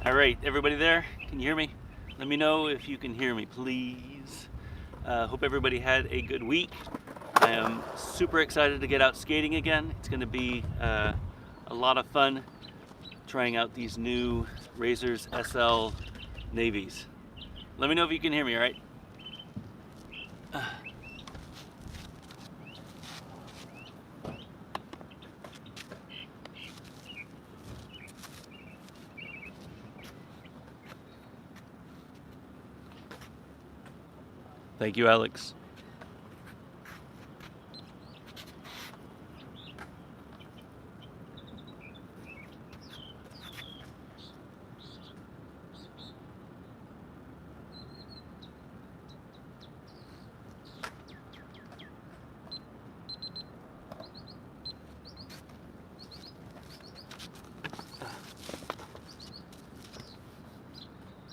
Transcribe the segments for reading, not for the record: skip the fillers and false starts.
All right, everybody there? Can you hear me? Let me know if you can hear me, please. Hope everybody had a good week. I am super excited to get out skating again. It's going to be a lot of fun trying out these new Razors SL Navies. Let me know if you can hear me, all right? Thank you, Alex.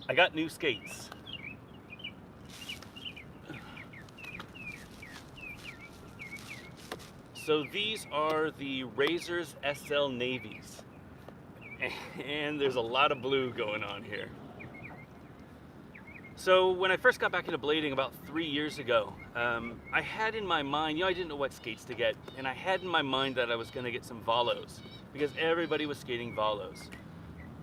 I got new skates. So these are the Razors SL Navies. And there's a lot of blue going on here. So when I first got back into blading about 3 years ago, I had in my mind, I didn't know what skates to get, and I had in my mind that I was going to get some Volos because everybody was skating Volos.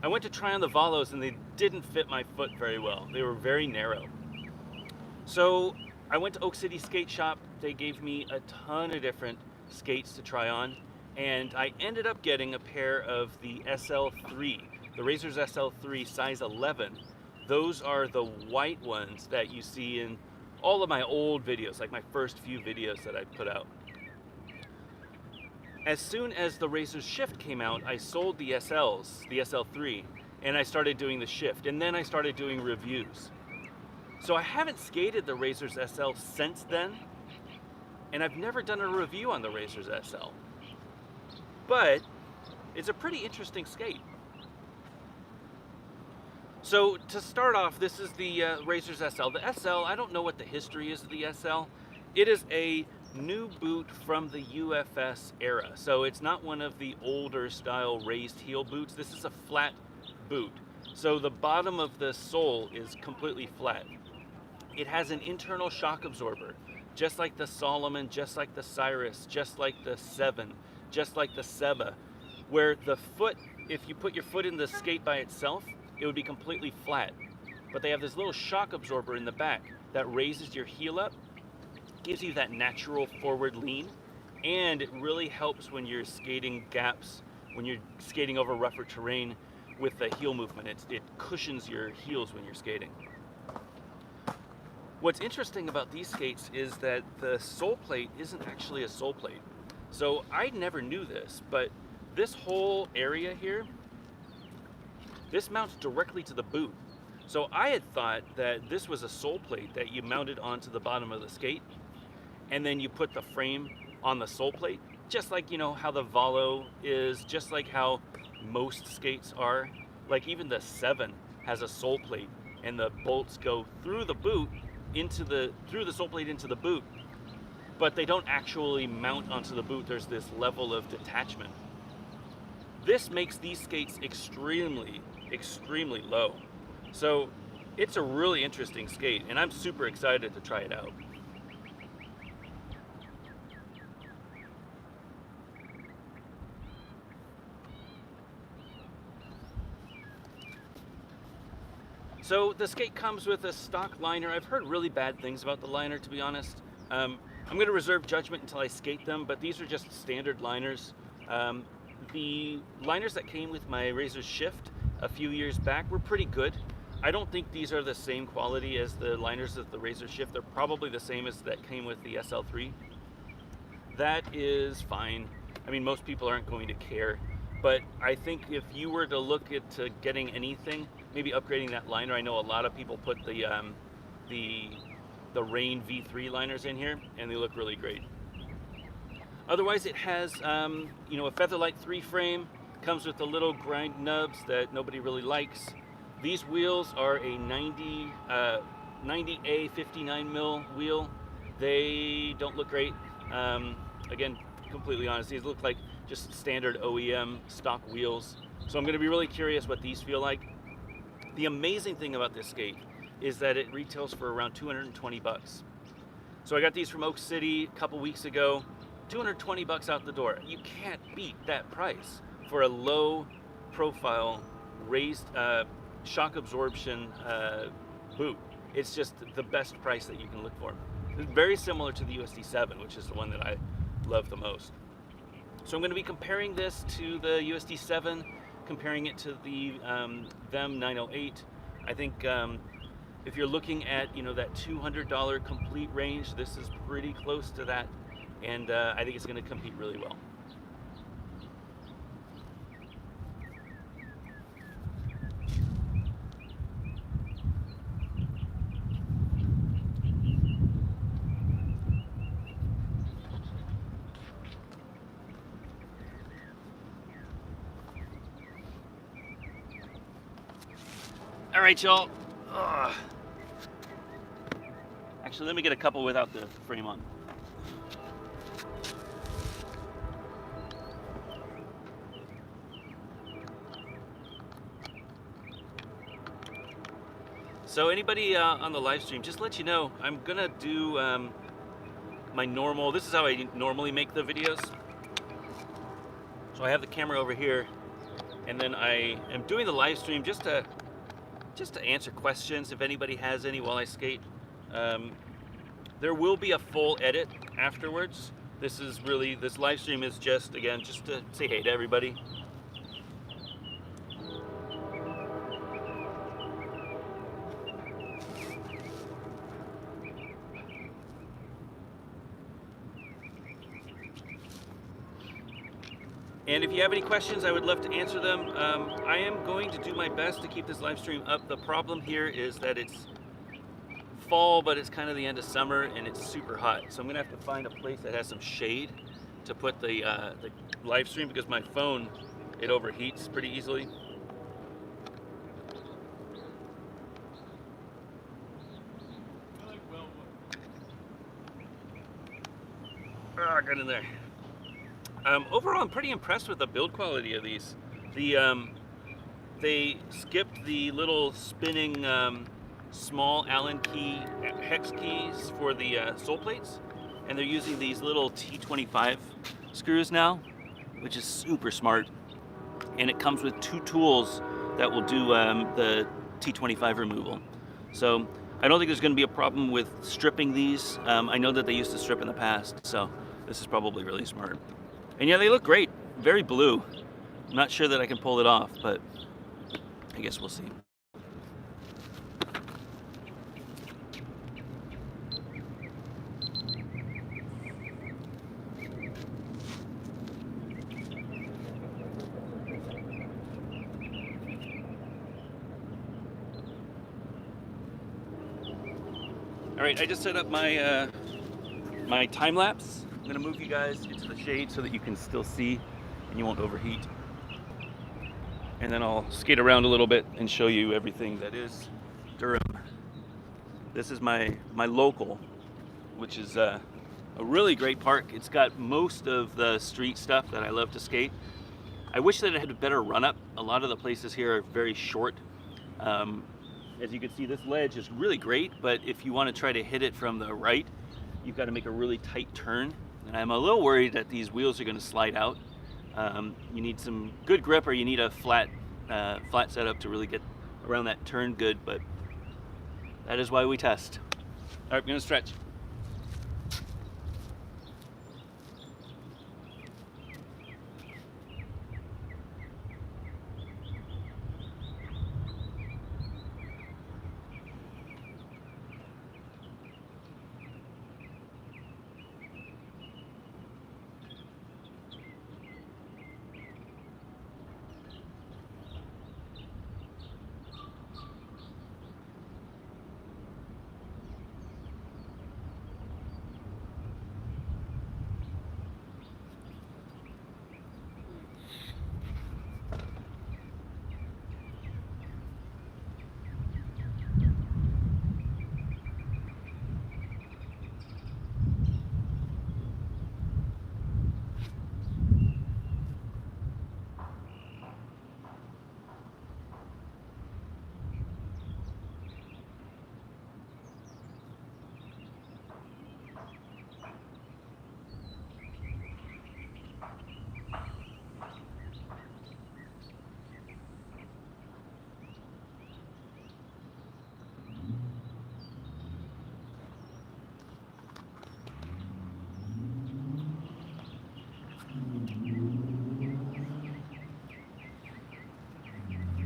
I went to try on the Volos and they didn't fit my foot very well. They were very narrow. So I went to Oak City Skate Shop. They gave me a ton of different skates to try on, and I ended up getting a pair of the SL3, the Razors SL3 size 11. Those are the white ones that you see in all of my old videos, like my first few videos that I put out. As soon as the Razors Shift came out, I sold the SLs, the SL3, and I started doing the Shift, and then I started doing reviews. So I haven't skated the Razors SL since then, and I've never done a review on the Razors SL. But it's a pretty interesting skate. So to start off, this is the Razors SL. The SL, I don't know what the history is of the SL. It is a new boot from the UFS era. So it's not one of the older style raised heel boots. This is a flat boot. So the bottom of the sole is completely flat. It has an internal shock absorber, just like the Solomon, just like the Cyrus, just like the Seven, just like the Seba, where the foot, if you put your foot in the skate by itself, it would be completely flat. But they have this little shock absorber in the back that raises your heel up, gives you that natural forward lean, and it really helps when you're skating gaps, when you're skating over rougher terrain with the heel movement. It cushions your heels when you're skating. What's interesting about these skates is that the sole plate isn't actually a sole plate. So I never knew this, but this whole area here, this mounts directly to the boot. So I had thought that this was a sole plate that you mounted onto the bottom of the skate, and then you put the frame on the sole plate, just like how the Volo is, just like how most skates are. Like even the Seven has a sole plate, and the bolts go through the boot through the sole plate into the boot, but they don't actually mount onto the boot. There's this level of detachment. This makes these skates extremely low. So it's a really interesting skate, and I'm super excited to try it out. So the skate comes with a stock liner. I've heard really bad things about the liner, to be honest. I'm going to reserve judgment until I skate them, but these are just standard liners. The liners that came with my Razors Shift a few years back were pretty good. I don't think these are the same quality as the liners of the Razors Shift. They're probably the same as that came with the SL3. That is fine. I mean, most people aren't going to care. But I think if you were to look at getting anything, maybe upgrading that liner. I know a lot of people put the Rain V3 liners in here, and they look really great. Otherwise, it has a Featherlight 3 frame. Comes with the little grind nubs that nobody really likes. These wheels are a 90A 59 mil wheel. They don't look great. Again, completely honest, these look like just standard OEM stock wheels. So I'm going to be really curious what these feel like. The amazing thing about this skate is that it retails for around 220 bucks. So I got these from Oak City a couple weeks ago, 220 bucks out the door. You can't beat that price for a low profile raised shock absorption boot. It's just the best price that you can look for. It's very similar to the USD 7, which is the one that I love the most. So I'm going to be comparing this to the USD 7, comparing it to the VEM 908. I think if you're looking at that $200 complete range, this is pretty close to that, and I think it's going to compete really well. All right, y'all. Actually, let me get a couple without the frame on. So anybody on the live stream, just let you know, I'm gonna do my normal, this is how I normally make the videos. So I have the camera over here, and then I am doing the live stream just to answer questions if anybody has any while I skate. There will be a full edit afterwards. This live stream is just, again, just to say hey to everybody. And if you have any questions, I would love to answer them. I am going to do my best to keep this live stream up. The problem here is that it's fall, but it's kind of the end of summer and it's super hot. So I'm gonna have to find a place that has some shade to put the live stream, because my phone, it overheats pretty easily. Got in there. Overall, I'm pretty impressed with the build quality of these. They skipped the little spinning small Allen key hex keys for the sole plates, and they're using these little T25 screws now, which is super smart. And it comes with 2 tools that will do the T25 removal. So I don't think there's going to be a problem with stripping these. I know that they used to strip in the past, so this is probably really smart. And yeah, they look great. Very blue. I'm not sure that I can pull it off, but I guess we'll see. All right, I just set up my my time lapse. I'm gonna move you guys into the shade so that you can still see and you won't overheat. And then I'll skate around a little bit and show you everything that is Durham. This is my local, which is a really great park. It's got most of the street stuff that I love to skate. I wish that it had a better run up. A lot of the places here are very short. As you can see, this ledge is really great, but if you want to try to hit it from the right, you've got to make a really tight turn. And I'm a little worried that these wheels are going to slide out. You need some good grip, or you need a flat setup to really get around that turn good, but that is why we test. All right, I'm going to stretch.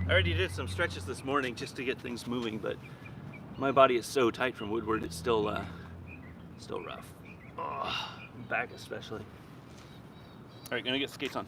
I already did some stretches this morning just to get things moving, but my body is so tight from Woodward, it's still rough. Oh, back especially. All right, gonna get skates on.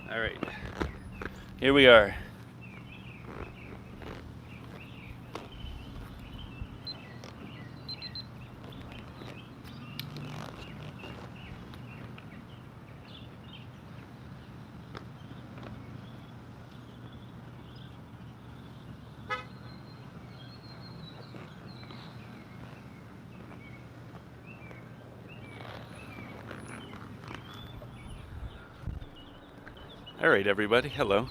All right, here we are. All right, everybody, hello.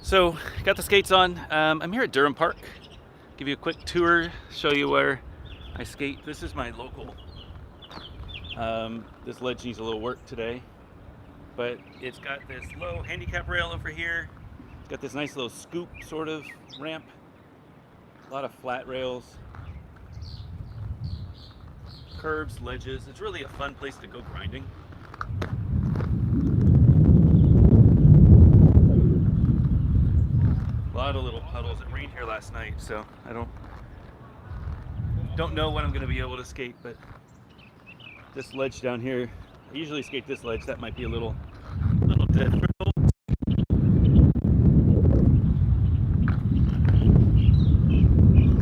So, got the skates on. I'm here at Durham Park. Give you a quick tour, show you where I skate. This is my local. This ledge needs a little work today, but it's got this low handicap rail over here. It's got this nice little scoop sort of ramp. A lot of flat rails, curbs, ledges. It's really a fun place to go grinding. A lot of little puddles. It rained here last night, so I don't know when I'm going to be able to skate, but This ledge down here, I usually skate this ledge. That might be a little difficult.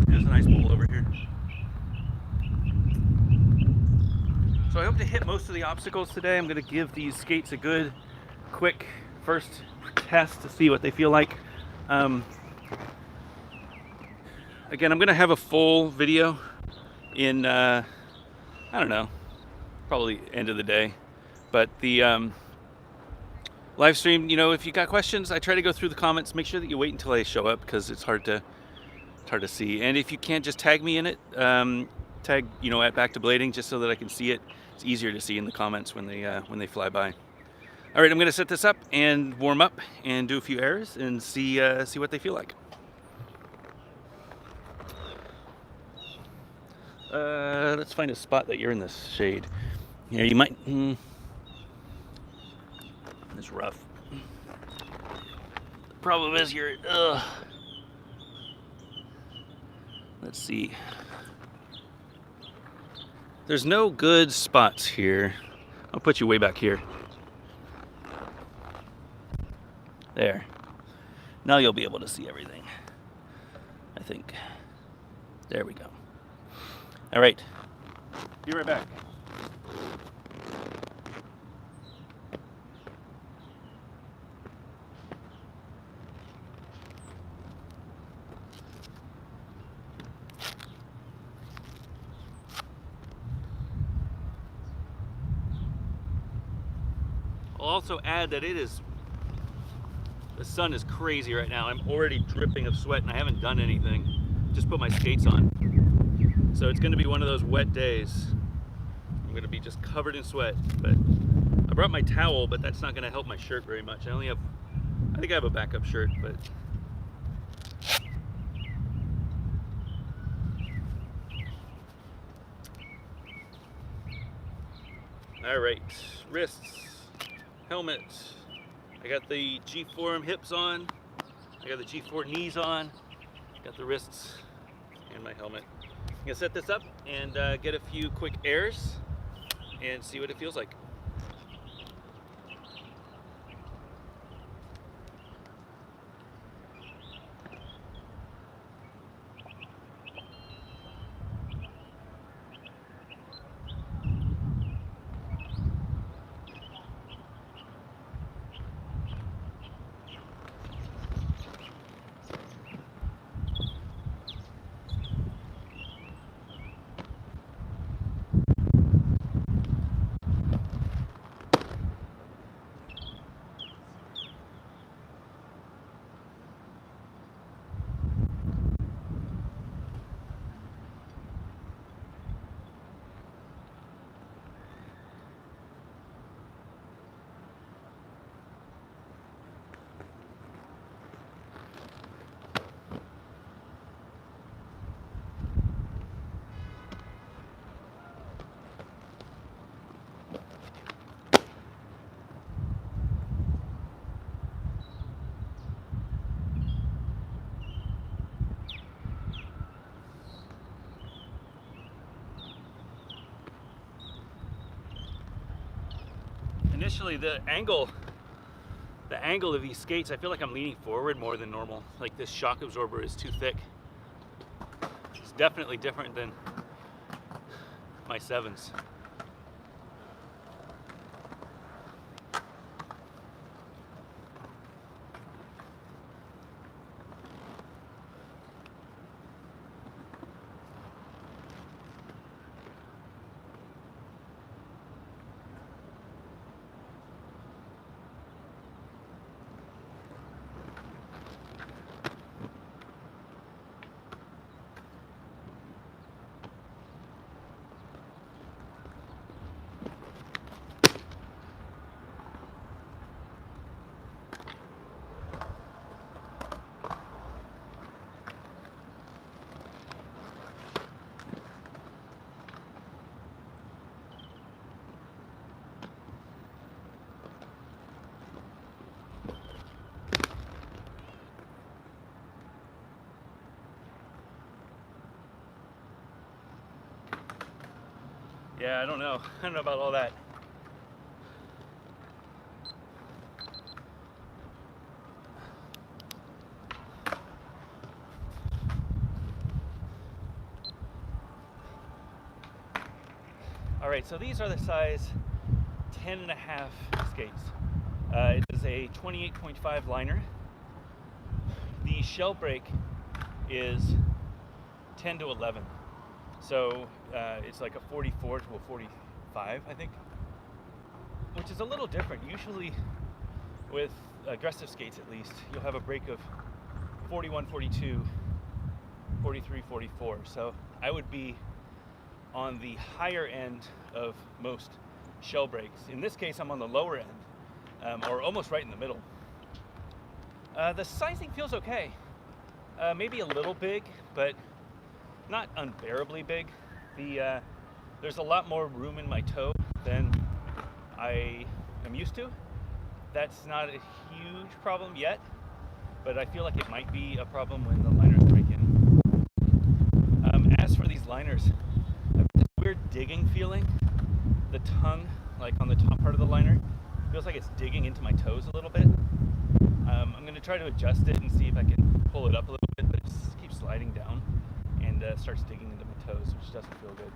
There's a nice bowl over here. So I hope to hit most of the obstacles today. I'm going to give these skates a good, quick first test to see what they feel like. Again, I'm going to have a full video in, I don't know, probably end of the day. But the live stream, you know, if you got questions, I try to go through the comments. Make sure that you wait until I show up because it's hard to see. And if you can't, just tag me in it. Tag, you know, at Back to Blading, just so that I can see it. It's easier to see in the comments when they fly by. All right, I'm going to set this up and warm up and do a few errors and see what they feel like. Let's find a spot that you're in this shade. Yeah, you might. It's rough. The problem is you're. Let's see. There's no good spots here. I'll put you way back here. There. Now you'll be able to see everything, I think. There we go. All right. Be right back. I'll also add that the sun is crazy right now. I'm already dripping of sweat and I haven't done anything. Just put my skates on. So it's going to be one of those wet days. I'm going to be just covered in sweat. But I brought my towel, but that's not going to help my shirt very much. I think I have a backup shirt, but. All right, wrists, helmet. I got the G-Form hips on. I got the G4 knees on. Got the wrists and my helmet. I'm gonna set this up and get a few quick airs and see what it feels like. Initially, the angle of these skates, I feel like I'm leaning forward more than normal. Like this shock absorber is too thick. It's definitely different than my 7s. Yeah, I don't know. I don't know about all that. All right, so these are the size 10.5 skates. It is a 28.5 liner. The shell break is 10 to 11. So it's like a 44 to a 45, I think, which is a little different. Usually with aggressive skates, at least, you'll have a break of 41, 42, 43, 44. So I would be on the higher end of most shell breaks. In this case, I'm on the lower end, or almost right in the middle. The sizing feels okay. Maybe a little big, but not unbearably big. There's a lot more room in my toe than I am used to. That's not a huge problem yet, but I feel like it might be a problem when the liners break in. As for these liners, I've got this weird digging feeling. The tongue, like on the top part of the liner, feels like it's digging into my toes a little bit. I'm going to try to adjust it and see if I can pull it up a little bit, but it just keeps sliding down and starts digging into my toes, which doesn't feel good.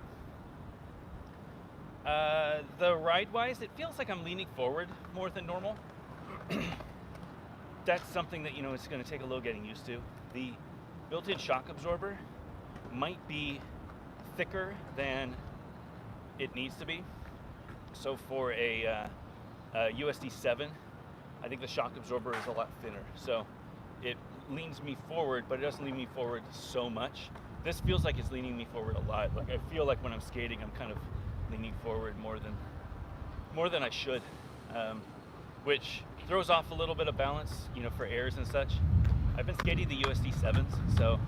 The ride-wise, it feels like I'm leaning forward more than normal. That's something that, it's going to take a little getting used to. The built-in shock absorber might be thicker than it needs to be. So for a USD 7, I think the shock absorber is a lot thinner. So it leans me forward, but it doesn't lean me forward so much. This feels like it's leaning me forward a lot. Like I feel like when I'm skating, I'm kind of leaning forward more than I should, which throws off a little bit of balance, for airs and such. I've been skating the USD 7s, so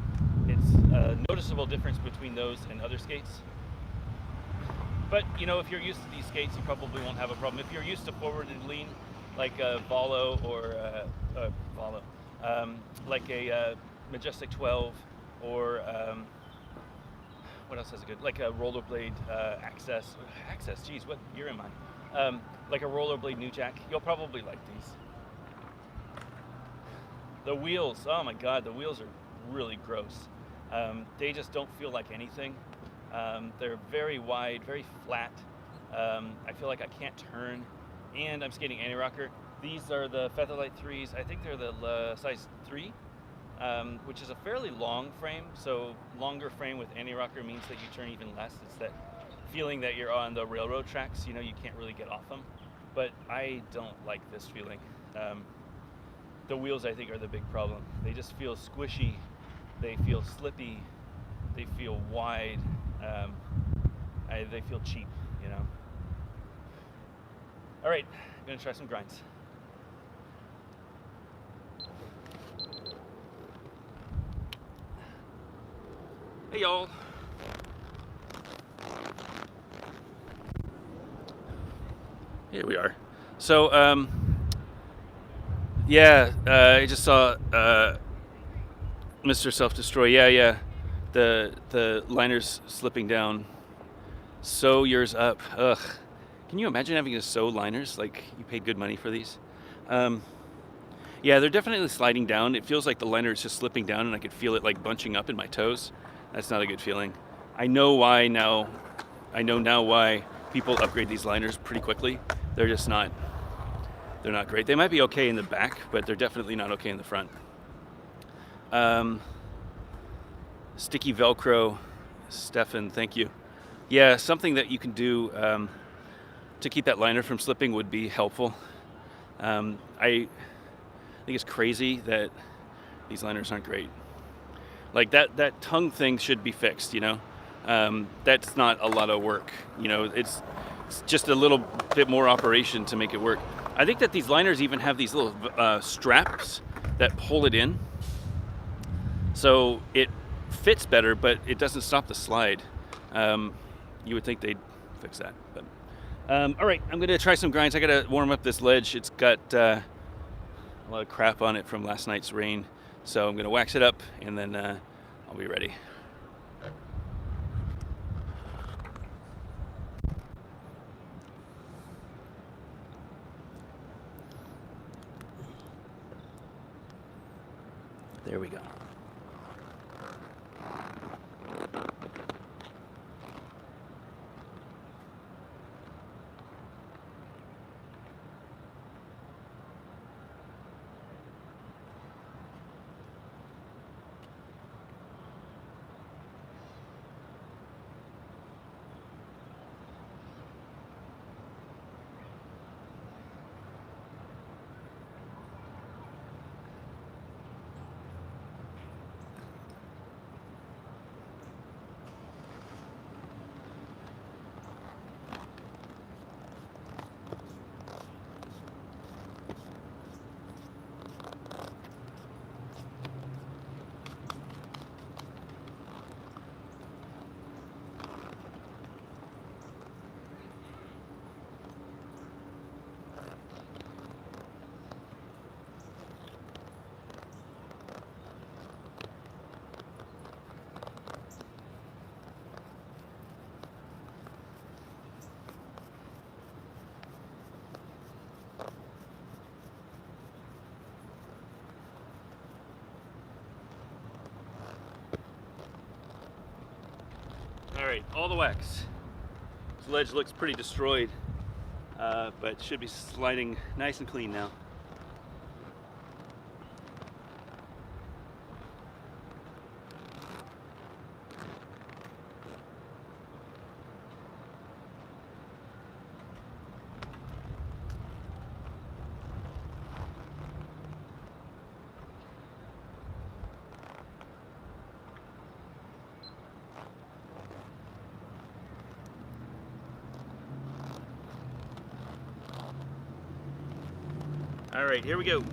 it's a noticeable difference between those and other skates. But, if you're used to these skates, you probably won't have a problem. If you're used to forward and lean, like a Volo or like a Majestic 12, or what else has it good? Like a rollerblade Access, geez, what year am I? Like a rollerblade New Jack, you'll probably like these. The wheels, oh my God, the wheels are really gross. They just don't feel like anything. They're very wide, very flat. I feel like I can't turn, and I'm skating anti-rocker. These are the Featherlight 3s. I think they're the size 3, which is a fairly long frame. So longer frame with anti-rocker means that you turn even less. It's that feeling that you're on the railroad tracks, you can't really get off them. But I don't like this feeling. The wheels, I think, are the big problem. They just feel squishy. They feel slippy. They feel wide. They feel cheap, All right, I'm gonna try some grinds. Hey y'all. Here we are. So, I just saw Mr. Self-Destroy. Yeah. The liner's slipping down. Sew yours up. Ugh. Can you imagine having to sew liners? Like, you paid good money for these? Yeah, they're definitely sliding down. It feels like the liner is just slipping down, and I could feel it like bunching up in my toes. That's not a good feeling. I know now why people upgrade these liners pretty quickly. They're not great. They might be okay in the back, but they're definitely not okay in the front. Sticky Velcro, Stefan, thank you. Yeah, something that you can do to keep that liner from slipping would be helpful. I think it's crazy that these liners aren't great. Like that tongue thing should be fixed, That's not a lot of work, It's just a little bit more operation to make it work. I think that these liners even have these little straps that pull it in, so it fits better, but it doesn't stop the slide. You would think they'd fix that. But all right, I'm gonna try some grinds. I gotta warm up this ledge. It's got a lot of crap on it from last night's rain, so I'm gonna wax it up, and then I'll be ready. There we go. All right, all the wax. This ledge looks pretty destroyed, but should be sliding nice and clean now. All right, here we go.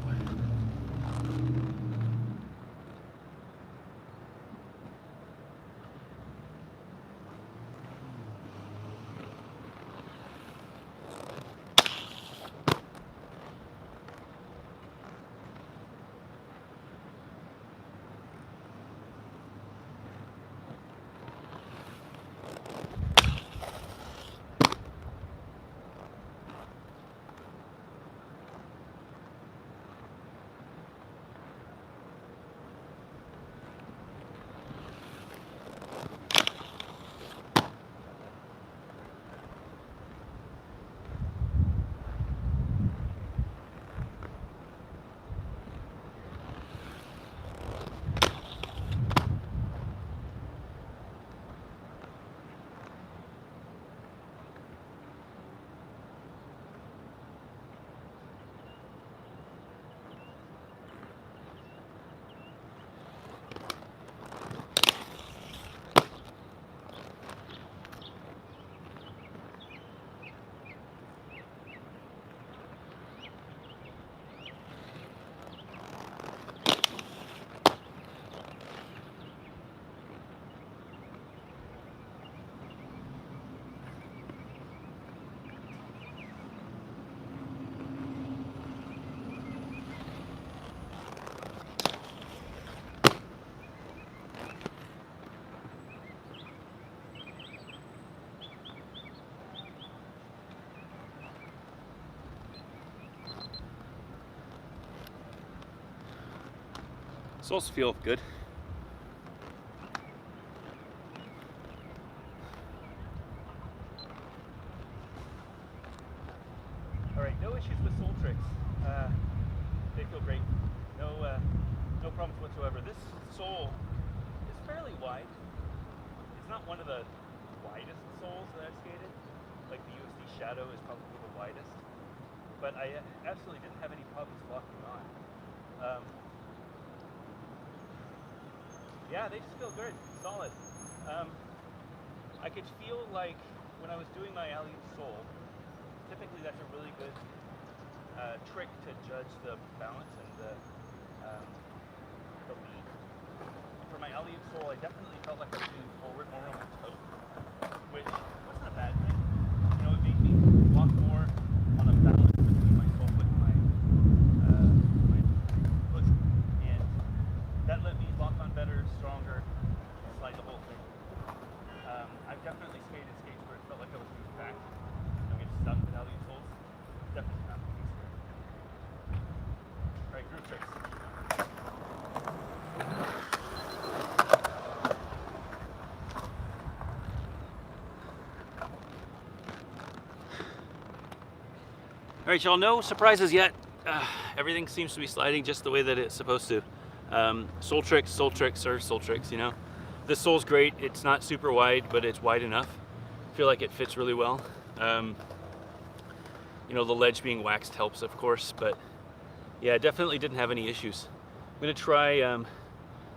Soles feel good. All right, no issues with sole tricks. They feel great. No problems whatsoever. This sole is fairly wide. It's not one of the widest soles that I've skated. Like the USD Shadow is probably the widest. But I absolutely didn't have any problems locking on. Yeah, they just feel good, solid. I could feel like when I was doing my alley sole, typically that's a really good trick to judge the balance and the lead. For my alley sole, I definitely felt like I was moving forward more on my toe, which wasn't a bad thing. You know, it made me walk more on a balance between my sole foot and my foot, and that let me lock on better, stronger, and slide the whole thing. I've definitely skated skates where it felt like I was moving back. I get stuck with alley soles. Definitely not the case here. All right, groove tricks. All right, y'all, no surprises yet. Everything seems to be sliding just the way that it's supposed to. Soltrix are Soltrix, you know. This sole's great. It's not super wide, but it's wide enough. I feel like it fits really well. You know, the ledge being waxed helps, of course, but yeah, definitely didn't have any issues. I'm gonna try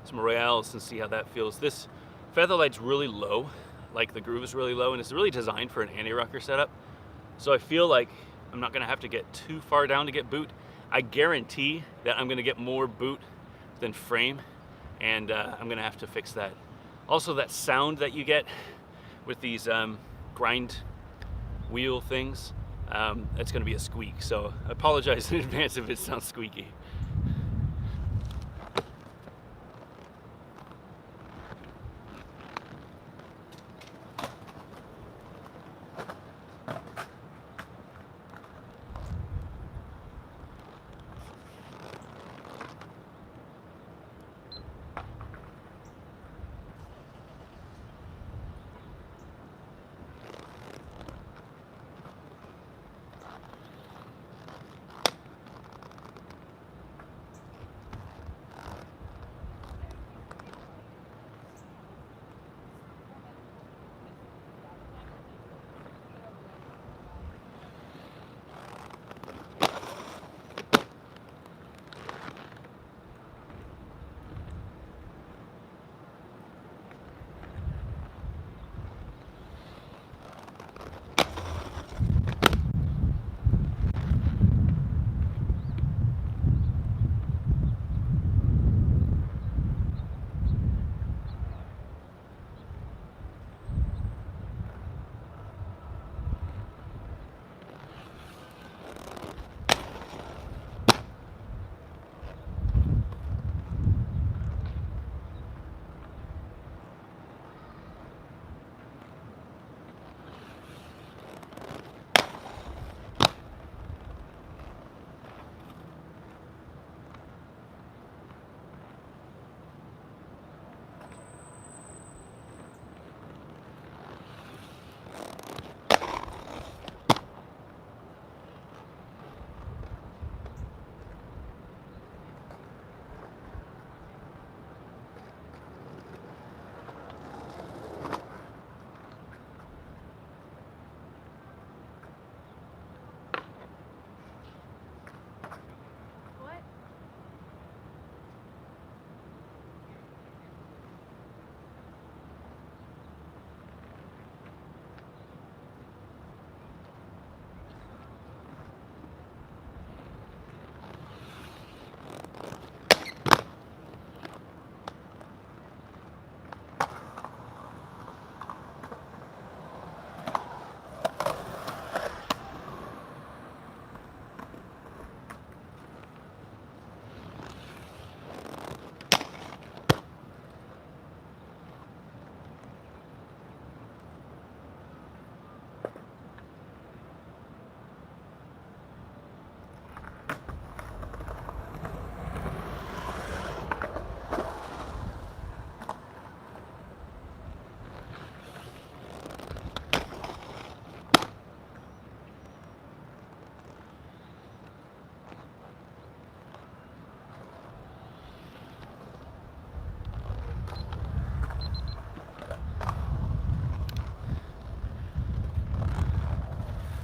some Royales and see how that feels. This Featherlight's really low, like the groove is really low, and it's really designed for an anti-rocker setup. So I feel like I'm not gonna have to get too far down to get boot. I guarantee that I'm gonna get more boot than frame, and I'm gonna have to fix that. Also, that sound that you get with these grind wheel things, it's gonna be a squeak. So I apologize in advance if it sounds squeaky.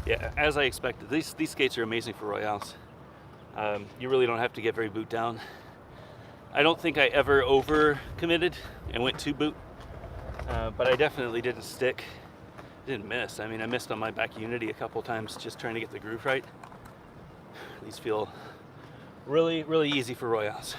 Yeah, as I expected, these skates are amazing for Royales. You really don't have to get very boot down. I don't think I ever over committed and went to boot, but I definitely didn't stick. Didn't miss. I mean, I missed on my back unity a couple times just trying to get the groove right. These feel really, really easy for Royales.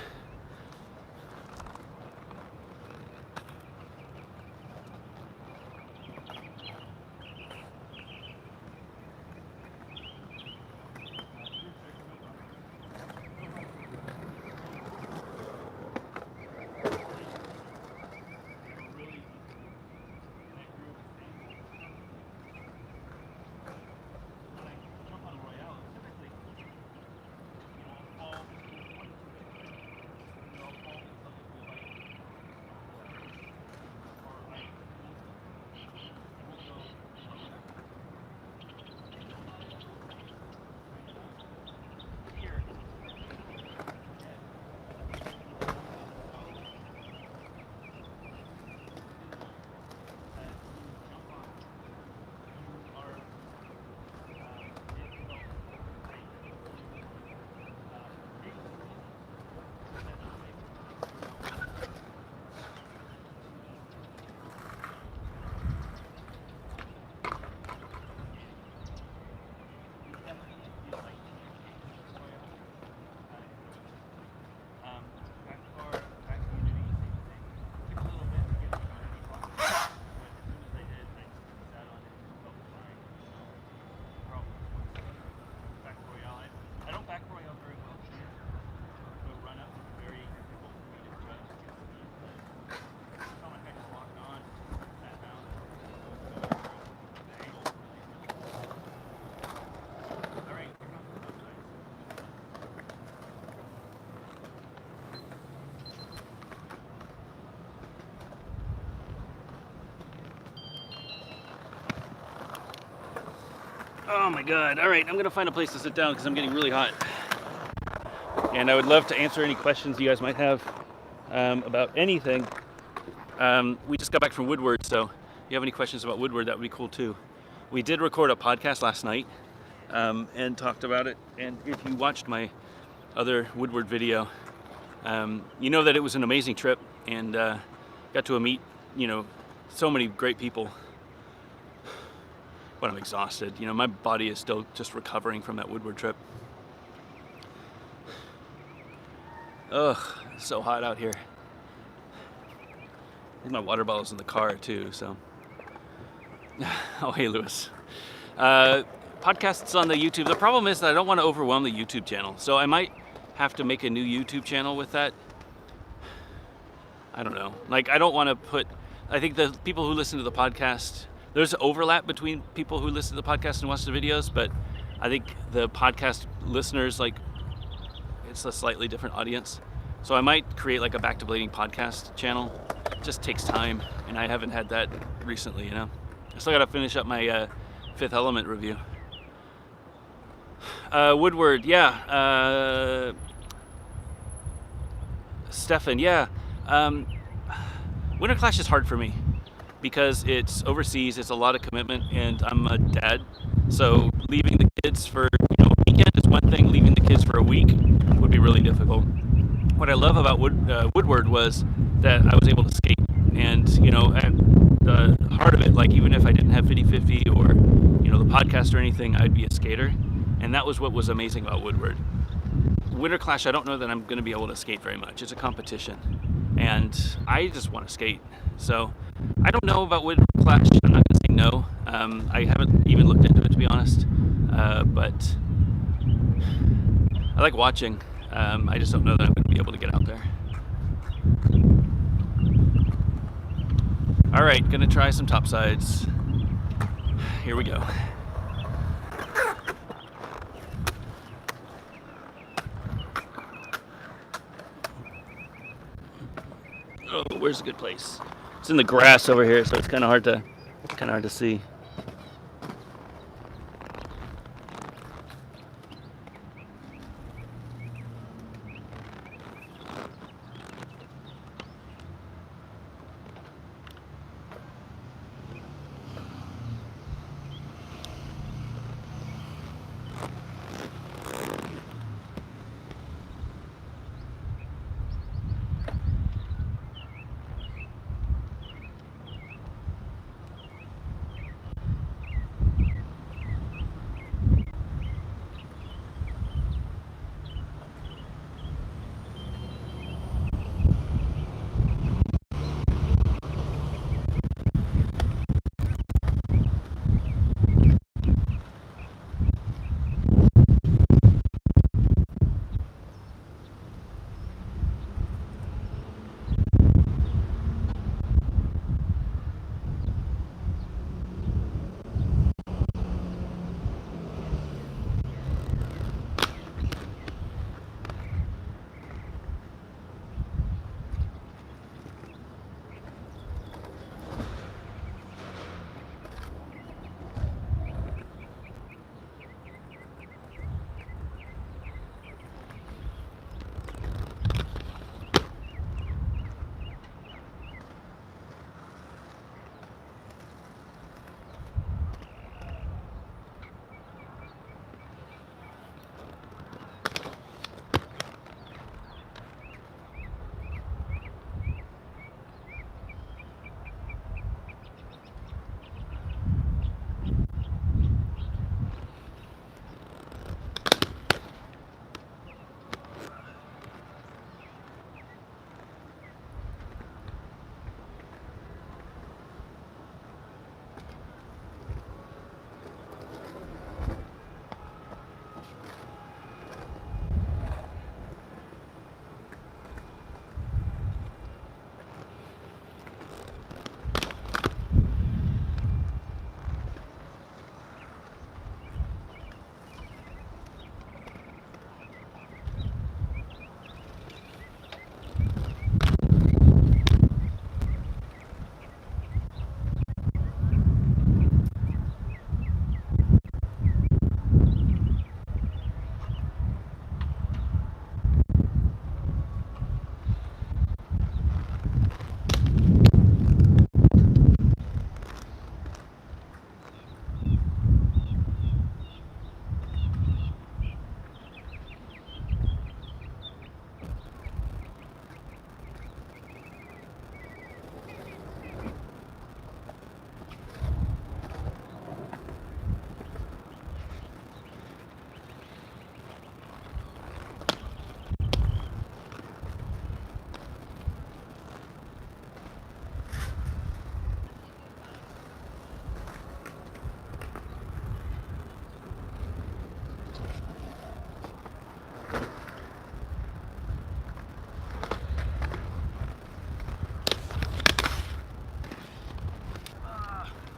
Oh my God. All right, I'm gonna find a place to sit down because I'm getting really hot. And I would love to answer any questions you guys might have about anything. We just got back from Woodward, so if you have any questions about Woodward, that would be cool too. We did record a podcast last night and talked about it. And if you watched my other Woodward video, you know that it was an amazing trip and got to meet, so many great people. But I'm exhausted. My body is still just recovering from that Woodward trip. Ugh, it's so hot out here. I think my water bottle's in the car too, so. Oh, hey, Lewis. Podcasts on the YouTube. The problem is that I don't want to overwhelm the YouTube channel, so I might have to make a new YouTube channel with that. I don't know. Like, I don't want to put... I think the people who listen to the podcast... There's overlap between people who listen to the podcast and watch the videos, but I think the podcast listeners, it's a slightly different audience. So I might create like a Back to Blading podcast channel. It just takes time, and I haven't had that recently, I still got to finish up my Fifth Element review. Woodward, yeah. Stefan, yeah. Winter Clash is hard for me because it's overseas, it's a lot of commitment, and I'm a dad. So leaving the kids for a weekend is one thing, leaving the kids for a week would be really difficult. What I love about Woodward was that I was able to skate, and at the heart of it, like even if I didn't have 50/50 or the podcast or anything, I'd be a skater, and that was what was amazing about Woodward. Winter Clash, I don't know that I'm going to be able to skate very much. It's a competition, and I just want to skate. So I don't know about Winter Clash. I'm not going to say no. I haven't even looked into it, to be honest, but I like watching. I just don't know that I'm going to be able to get out there. All right, going to try some topsides. Here we go. Oh, where's a good place? It's in the grass over here, so it's kind of hard to see.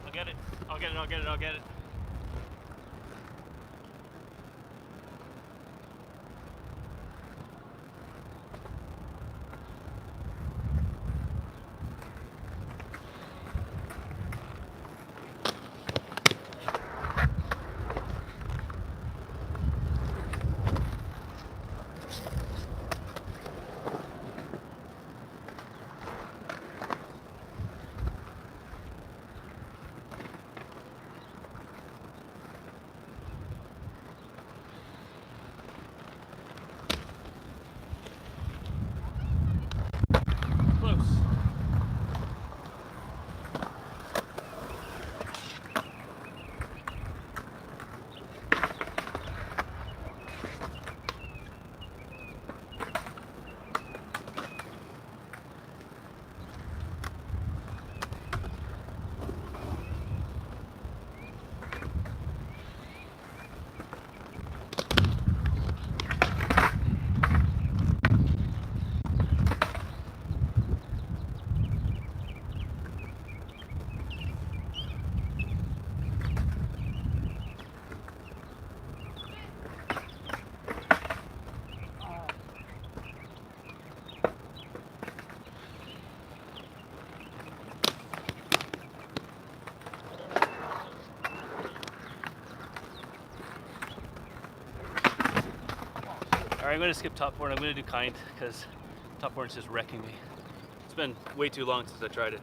I'll get it. I'll get it. I'll get it. I'll get it. Close. All right, I'm going to skip top board. I'm going to do kind because top board's just wrecking me. It's been way too long since I tried it.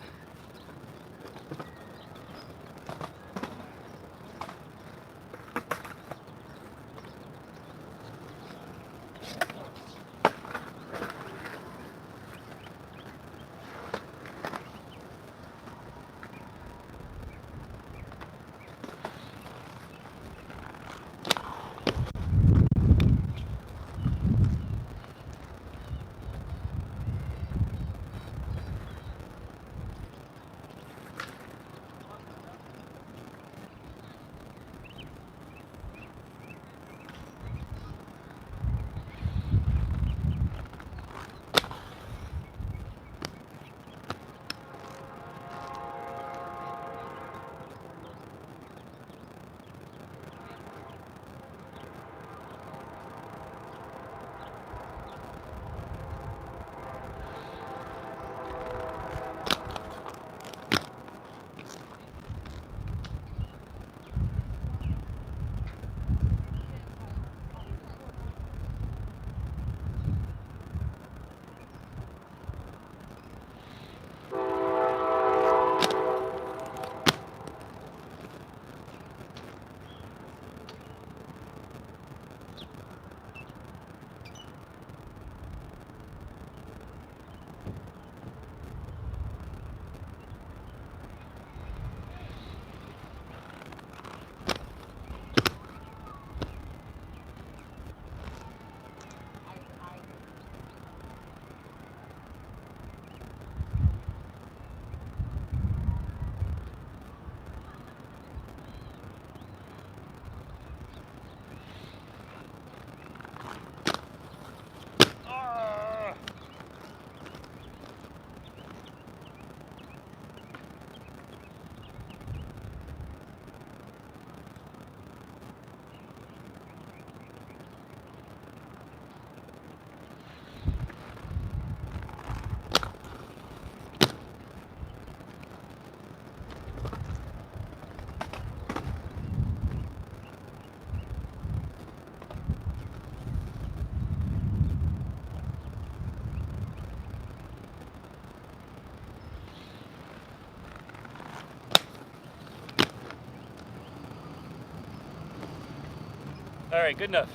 All right, good enough.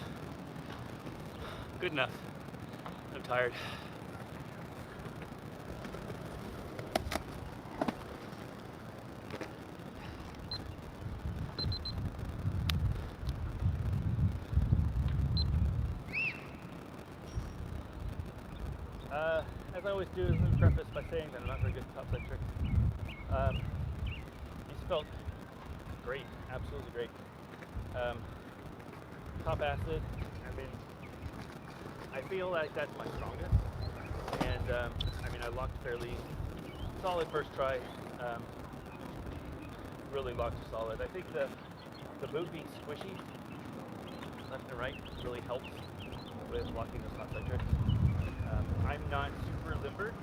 Good enough. I'm tired. As I always do, let me preface by saying that I'm not very good at topside tricks. These felt great, absolutely great. top acid. I mean, I feel like that's my strongest, and I mean, I locked fairly solid first try. Really locked solid. I think the boot being squishy left and right really helps with locking those top side tricks. I'm not super limbered,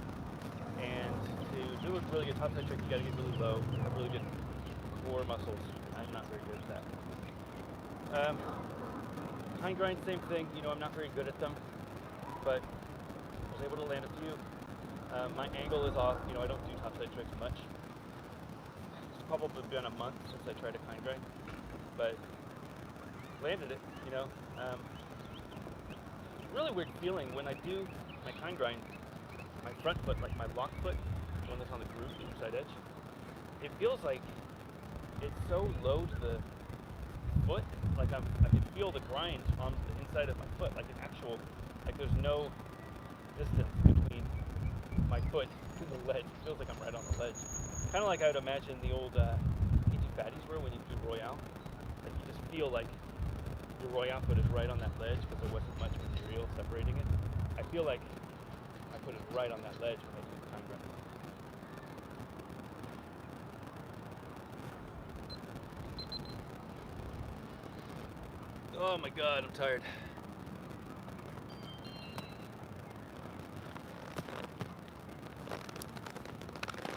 and to do a really good top side trick, you got to get really low, have really good core muscles. I'm not very good at that. Hind grind, same thing. You know, I'm not very good at them, but I was able to land a few. My angle is off. You know, I don't do top side tricks much. It's probably been a month since I tried a hind grind, but landed it. You know, really weird feeling when I do my hind grind. My front foot, like my lock foot, the one that's on the groove, the inside edge, it feels like it's so low to the foot, like I can feel the grind on the inside of my foot, like an actual, like there's no distance between my foot and the ledge. It feels like I'm right on the ledge. Kind of like I would imagine the old PG Fatties were when you do Royale. Like you just feel like your Royale foot is right on that ledge because there wasn't much material separating it. I feel like I put it right on that ledge when I do the hind grind. Oh my God, I'm tired.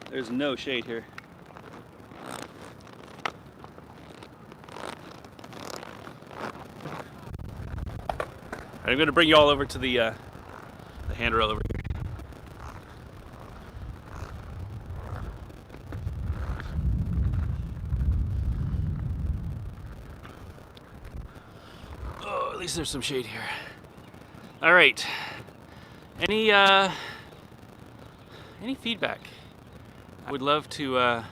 There's no shade here. I'm going to bring you all over to the handrail over here. Oh, at least there's some shade here. All right. Any feedback? I would love to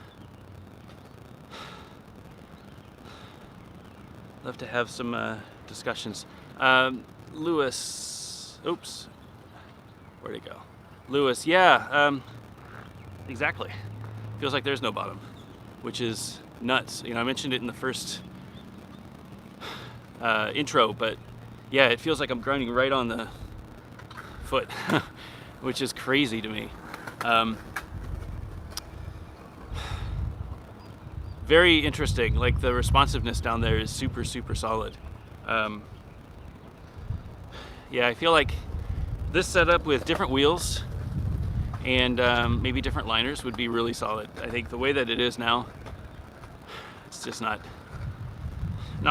have some discussions. Lewis, oops, where'd it go? Lewis, yeah, exactly. Feels like there's no bottom, which is nuts. You know, I mentioned it in the first intro, but yeah, it feels like I'm grinding right on the foot, which is crazy to me. Very interesting. Like the responsiveness down there is super, super solid. Yeah, I feel like this setup with different wheels and maybe different liners would be really solid. I think the way that it is now, it's just not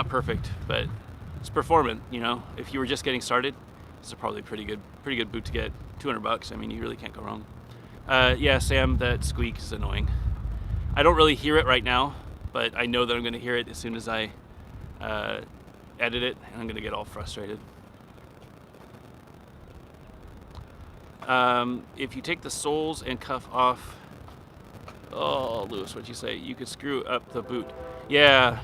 perfect, but it's performant. You know, if you were just getting started, this is probably pretty good boot to get. $200. I mean, you really can't go wrong. Yeah, Sam, that squeak is annoying. I don't really hear it right now, but I know that I'm going to hear it as soon as I edit it, and I'm going to get all frustrated. If you take the soles and cuff off, oh, Lewis, what'd you say? You could screw up the boot. Yeah.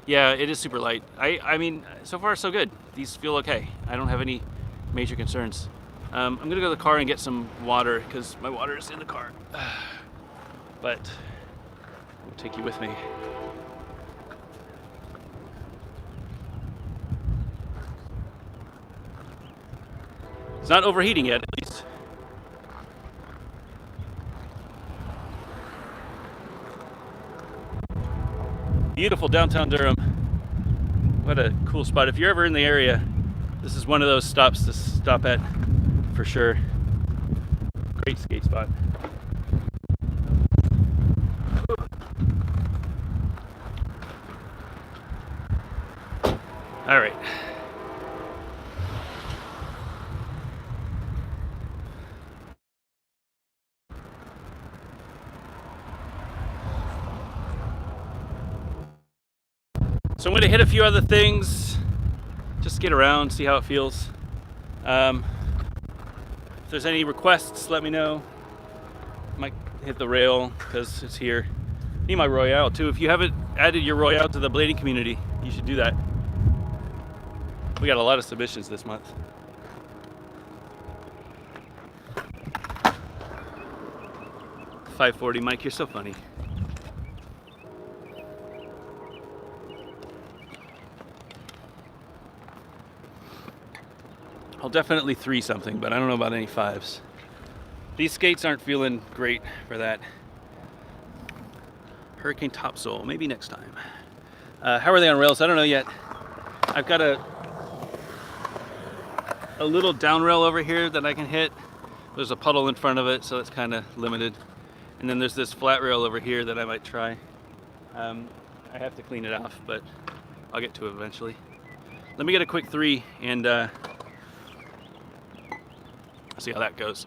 Yeah, it is super light. I mean, so far so good. These feel okay. I don't have any major concerns. I'm gonna go to the car and get some water because my water is in the car. But I'll take you with me. It's not overheating yet, at least. Beautiful downtown Durham. What a cool spot. If you're ever in the area, this is one of those stops to stop at for sure. Great skate spot. All right. So I'm going to hit a few other things, just get around, see how it feels. If there's any requests, let me know. Might hit the rail because it's here. Need my Royale too. If you haven't added your Royale to the blading community, you should do that. We got a lot of submissions this month. $540, Mike, you're so funny. I'll definitely 3 something, but I don't know about any 5s. These skates aren't feeling great for that. Hurricane Topsoil, maybe next time. How are they on rails? I don't know yet. I've got a little down rail over here that I can hit. There's a puddle in front of it, so it's kind of limited. And then there's this flat rail over here that I might try. I have to clean it off, but I'll get to it eventually. Let me get a quick 3 and see how that goes.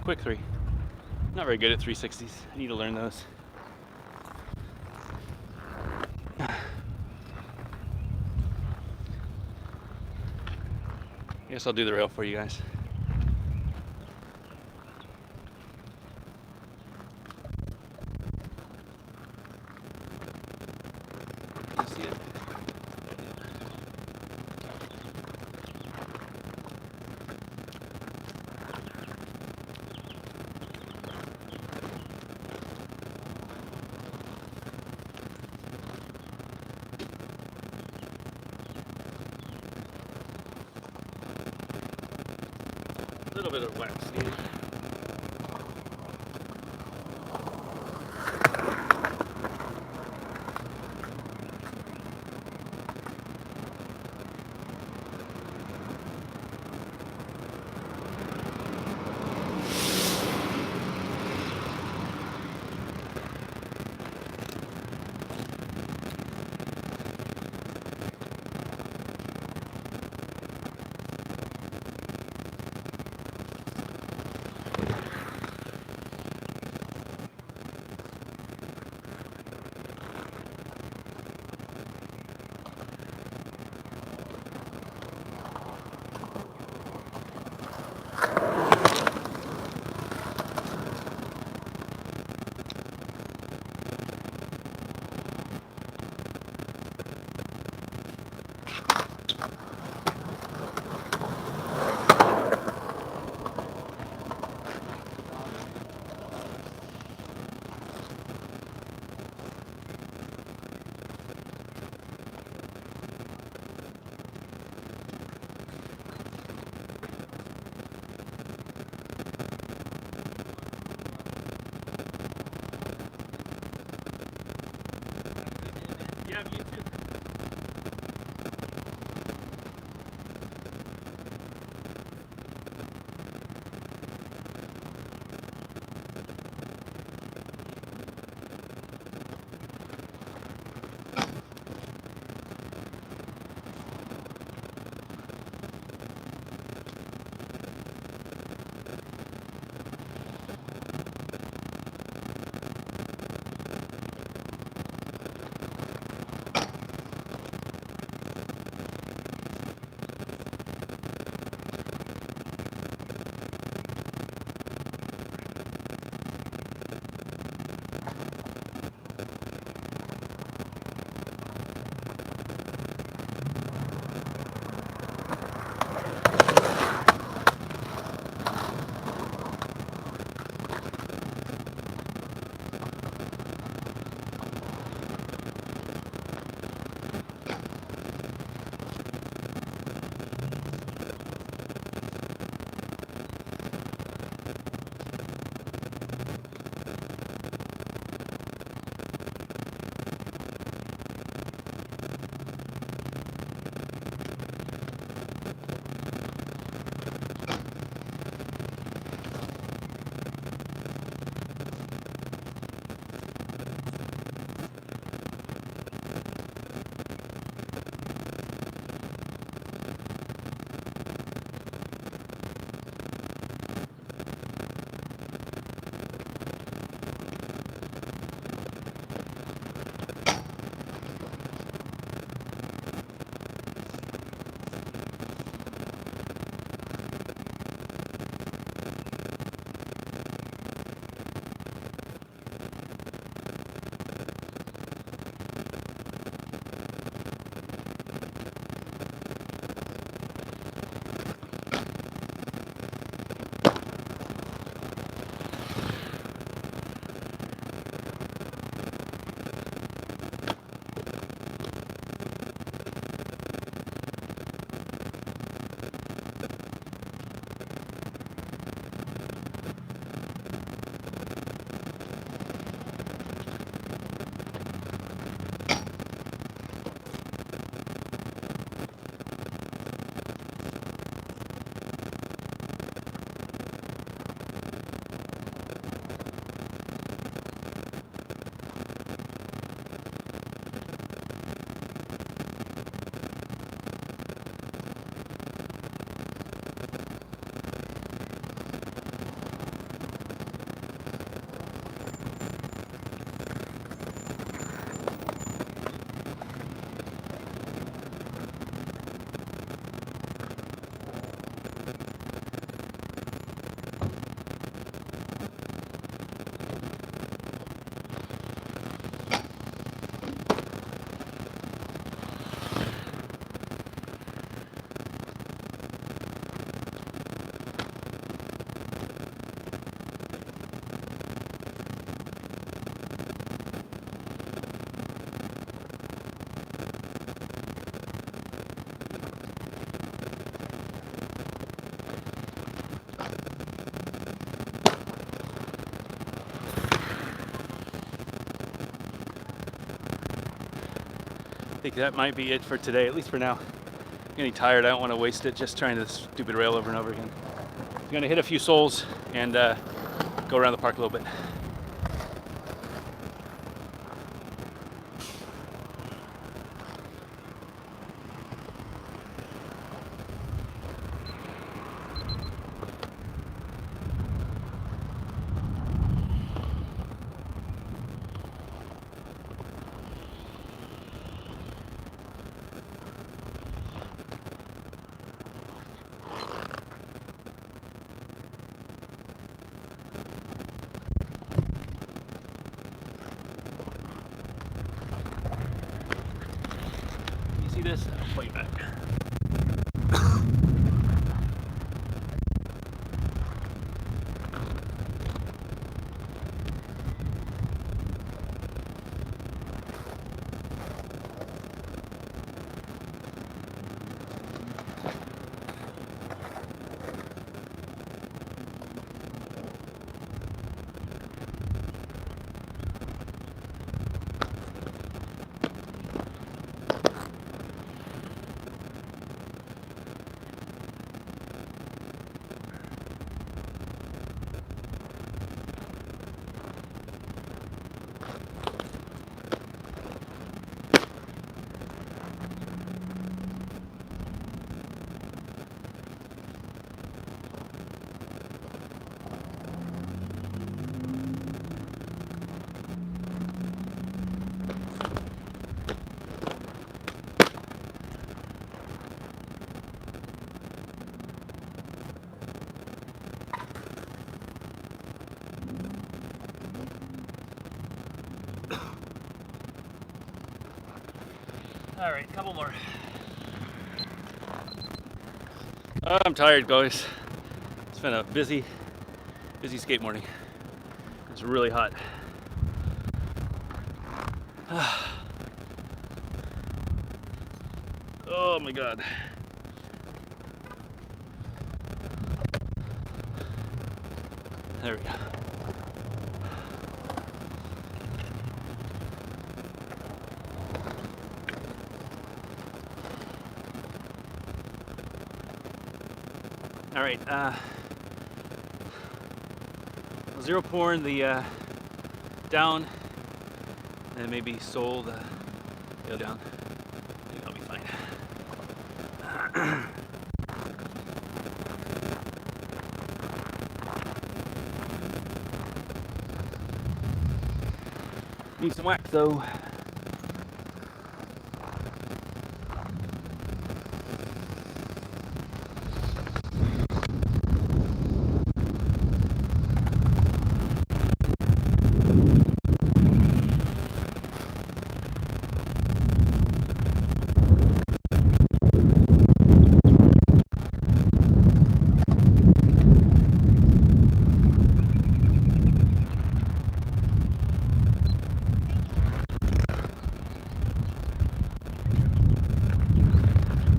Quick 3. Not very good at 360s. I need to learn those. I guess I'll do the rail for you guys. You see it? A little bit of wax needed. Yeah, you too. I think that might be it for today, at least for now. I'm getting tired. I don't want to waste it just trying this stupid rail over and over again. I'm going to hit a few soles and go around the park a little bit. See this? I'll play it back. All right, couple more. I'm tired, guys. It's been a busy skate morning. It's really hot. Oh my God. There we go. All right, zero porn the down, and maybe sole the tail down. I think I'll be fine. Need some wax though.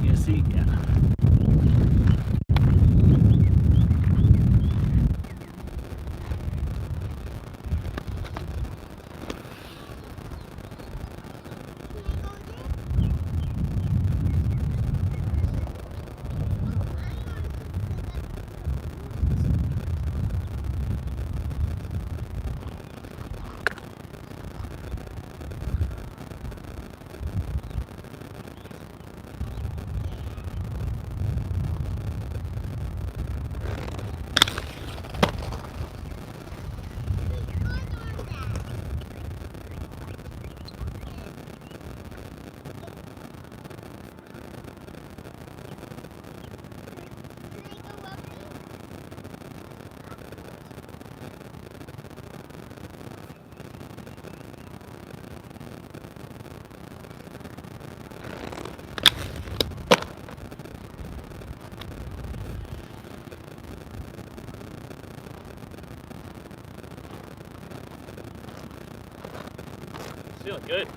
You see, yeah. It's feeling good.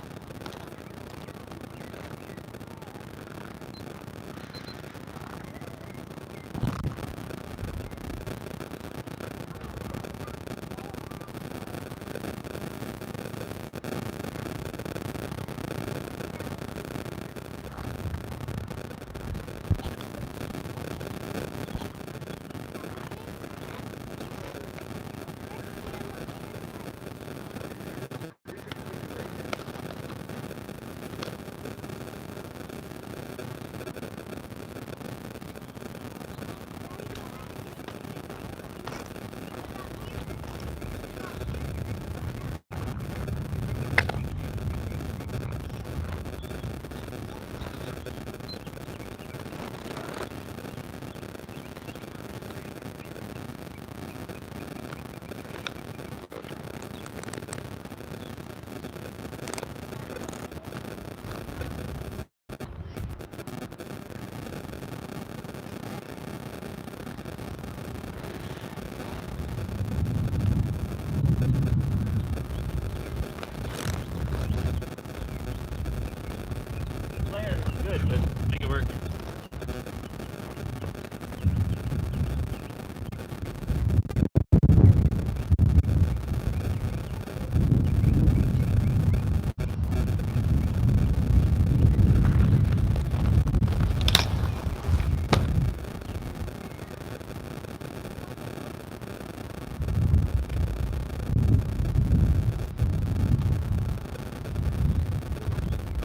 Good, but make it work.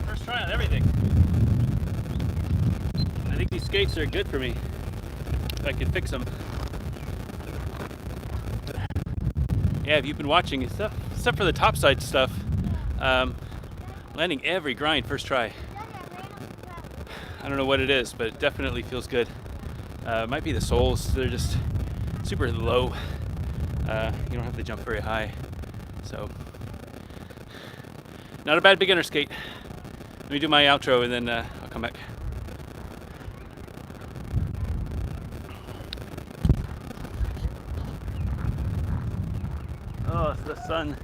First try on everything. I think these skates are good for me, if I could fix them. Yeah, if you've been watching, except for the topside stuff, landing every grind first try. I don't know what it is, but it definitely feels good. It might be the soles, they're just super low. You don't have to jump very high. So, not a bad beginner skate. Let me do my outro and then I'll come back. Oh, it's the sun.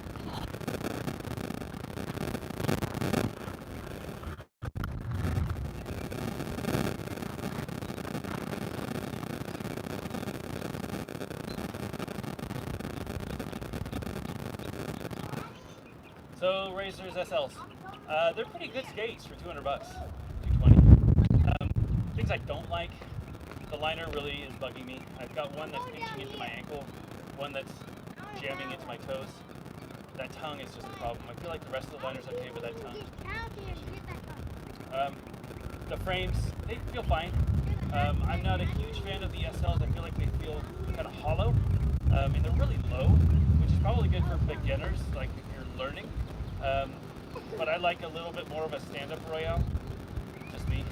So Razors SLs, they're pretty good skates for $200, $220. Things I don't like, the liner really is bugging me. I've got one that's pinching into my ankle, one that's jamming into my toes. That tongue is just a problem. I feel like the rest of the liner's okay, but that tongue. The frames, they feel fine. I'm not a huge fan of the SLs. I feel like they feel kind of hollow, and they're really low, which is probably good for beginners, like if you're learning. But I like a little bit more of a stand-up Royale, just me.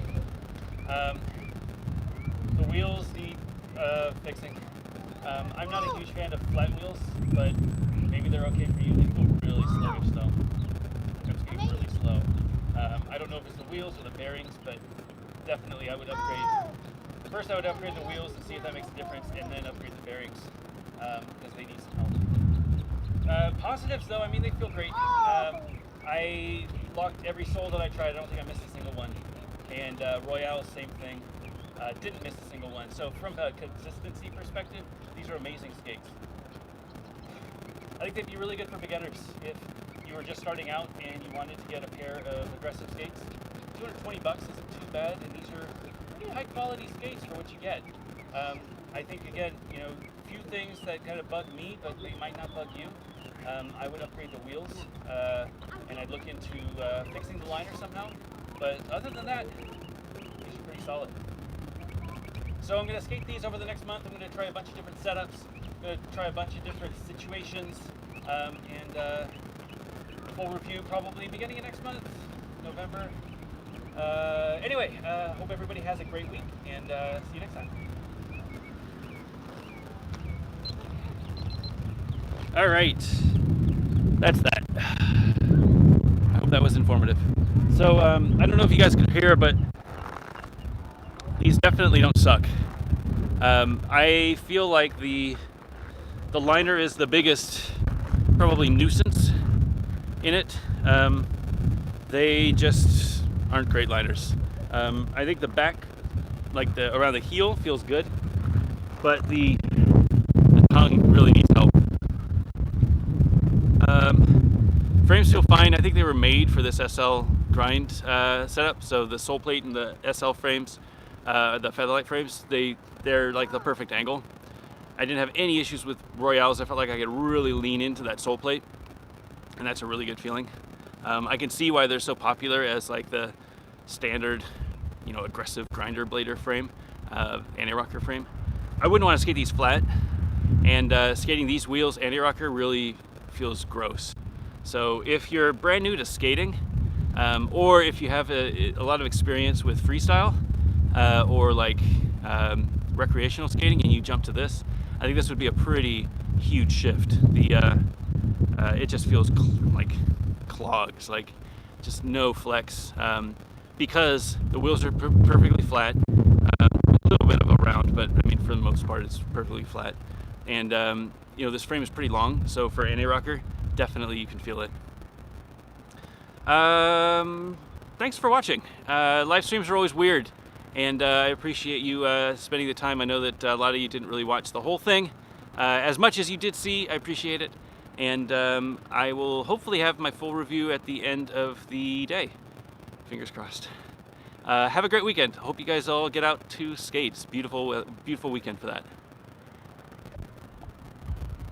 The wheels need fixing. I'm not a huge fan of flat wheels, but maybe they're okay for you. They feel really slowish though. I'm skating really slow. I don't know if it's the wheels or the bearings, but definitely I would upgrade. First I would upgrade the wheels and see if that makes a difference, and then upgrade the bearings, because they need some help. Positives though, I mean, they feel great. I locked every sole that I tried. I don't think I missed a single one. And Royale, same thing. Didn't miss a single one. So from a consistency perspective, these are amazing skates. I think they'd be really good for beginners. If you were just starting out and you wanted to get a pair of aggressive skates, $220 isn't too bad, and these are pretty high quality skates for what you get. I think again, you know, few things that kind of bug me, but they might not bug you. I would upgrade the wheels, and I'd look into fixing the liner somehow. But other than that, these are pretty solid. So I'm going to skate these over the next month. I'm going to try a bunch of different setups. I'm going to try a bunch of different situations, and full review probably beginning of next month, November. Anyway, hope everybody has a great week, and see you next time. All right, that's that. I hope that was informative. So I don't know if you guys can hear, but these definitely don't suck. I feel like the liner is the biggest probably nuisance in it. They just aren't great liners. I think the back, like the around the heel, feels good, but the tongue really needs help. Frames feel fine. I think they were made for this SL grind setup. So the sole plate and the SL frames, the Featherlight frames, they're like the perfect angle. I didn't have any issues with Royales. I felt like I could really lean into that sole plate, and that's a really good feeling. I can see why they're so popular as like the standard, you know, aggressive grinder blader frame, anti-rocker frame. I wouldn't want to skate these flat, and skating these wheels anti-rocker really feels gross. So if you're brand new to skating, or if you have a lot of experience with freestyle, or like recreational skating, and you jump to this, I think this would be a pretty huge shift. It just feels like clogs, like just no flex, because the wheels are perfectly flat, a little bit of a round, but I mean for the most part it's perfectly flat. And you know, this frame is pretty long, so for anti-rocker, definitely you can feel it. Thanks for watching. Live streams are always weird, and I appreciate you spending the time. I know that a lot of you didn't really watch the whole thing. As much as you did see, I appreciate it. And I will hopefully have my full review at the end of the day. Fingers crossed. Have a great weekend. Hope you guys all get out to skate. It's beautiful, beautiful weekend for that.